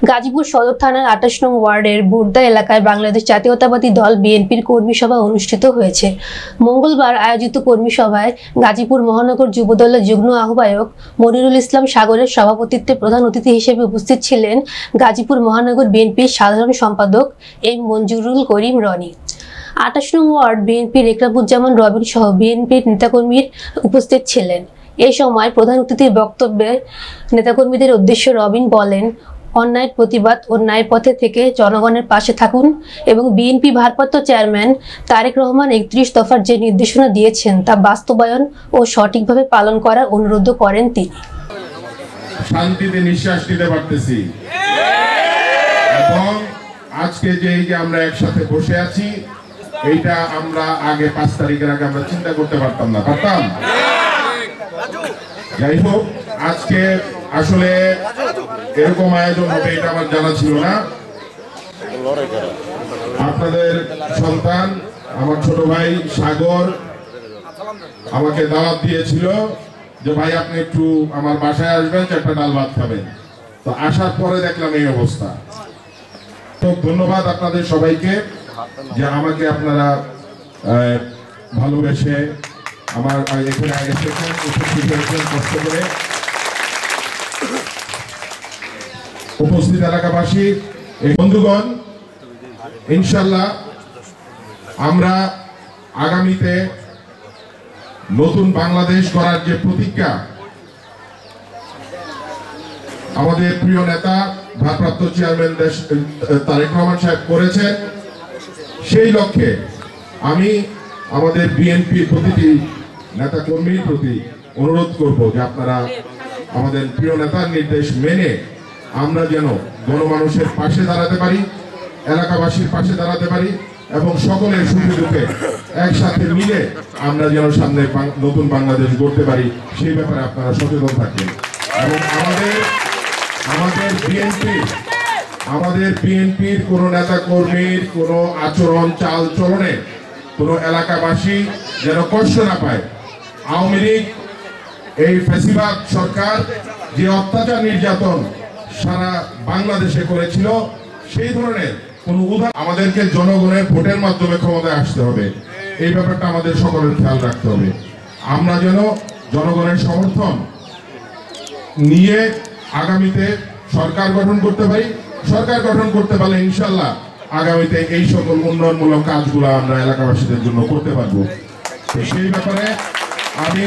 গাজীপুর সদর থানার ২৮ নং ওয়ার্ডের বুর্দা এলাকায় বাংলাদেশ জাতীয়তাবাদী দল বিএনপির কর্মী সভা অনুষ্ঠিত হয়েছে। মঙ্গলবার আয়োজিত কর্মী সভায় গাজীপুর মহানগর যুবদলের যুগ্ম আহ্বায়ক মনিরুল ইসলাম সাগরের সভাপতিত্বে প্রধান অতিথি হিসেবে উপস্থিত ছিলেন গাজীপুর মহানগর বিএনপির সাধারণ সম্পাদক এম মঞ্জুরুল করিম রনি। ২৮ নং ওয়ার্ড বিএনপির একরামুজ্জামান রবিন সহ বিএনপির নেতাকর্মীর উপস্থিত ছিলেন। এ সময় প্রধান অতিথির বক্তব্যে নেতাকর্মীদের উদ্দেশ্যে রবিন বলেন, অন্যায়ের প্রতিবাদ ও ন্যায় পথে থেকে জনগণের পাশে থাকুন এবং বিএনপি ভারপ্রাপ্ত চেয়ারম্যান তারেক রহমান ৩১ দফার যে নির্দেশনা দিয়েছেন তা বাস্তবায়ন ও সঠিকভাবে পালন করার অনুরোধ করেন তিনি। শান্তিতে নিঃশ্বাস নিতে পারতেছি এবং আজকে যে আমরা একসাথে বসে আছি এইটা আমরা আগে ৫ তারিখের আগে আমরা চিন্তা করতে পারতাম না, পারতাম? যাই হোক, আজকে আসলে এরকম আয়োজন হবে এটা আমার জানা ছিল না। আপনাদের সন্তান আমার ছোট ভাই সাগর আমাকে দাওয়াত দিয়েছিল যে ভাই আপনি একটু আমার বাসায় আসবেন, ৪টা ডাল ভাত খাবেন। তো আসার পরে দেখলাম এই অবস্থা। তো ধন্যবাদ আপনাদের সবাইকে যে আমাকে আপনারা ভালোবেসে আমার এখানে এসেছেন, উপস্থিত হয়েছেন কষ্ট করে। উপস্থিত এলাকাবাসী, এই বন্ধুগণ, ইনশাল্লাহ আমরা আগামীতে নতুন বাংলাদেশ গড়ার যে প্রতিজ্ঞা আমাদের প্রিয় নেতা ভারপ্রাপ্ত চেয়ারম্যান তারেক রহমান সাহেব করেছেন, সেই লক্ষ্যে আমি আমাদের বিএনপির প্রতিটি নেতা কর্মীর প্রতি অনুরোধ করব যে আপনারা আমাদের প্রিয় নেতার নির্দেশ মেনে আমরা যেন গণমানুষের পাশে দাঁড়াতে পারি, এলাকাবাসীর পাশে দাঁড়াতে পারি এবং সকলের সুখে দুঃখে একসাথে মিলে আমরা যেন সামনে নতুন বাংলাদেশ গড়তে পারি, সেই ব্যাপারে আপনারা সচেতন থাকবেন। এবং আমাদের বিএনপির কোনো নেতা কর্মীর কোনো আচরণ চাল চলনে কোনো এলাকাবাসী যেন কষ্ট না পায়। আওয়ামী লীগ এই ফ্যাসিবাদ সরকার যে অত্যাচার নির্যাতন সারা বাংলাদেশে করেছিল, সেই ধরনের কোন উদাহরণ আমাদেরকে জনগণের ভোটের মাধ্যমে ক্ষমতায় আসতে হবে। এই ব্যাপারটা আমাদের সকলের খেয়াল রাখতে হবে। আমরা যেন জনগণের সমর্থন নিয়ে আগামীতে সরকার গঠন করতে পারি। সরকার গঠন করতে পারলে ইনশাল্লাহ আগামীতে এই সকল উন্নয়নমূলক কাজগুলো আমরা এলাকাবাসীদের জন্য করতে পারবো। সেই ব্যাপারে আমি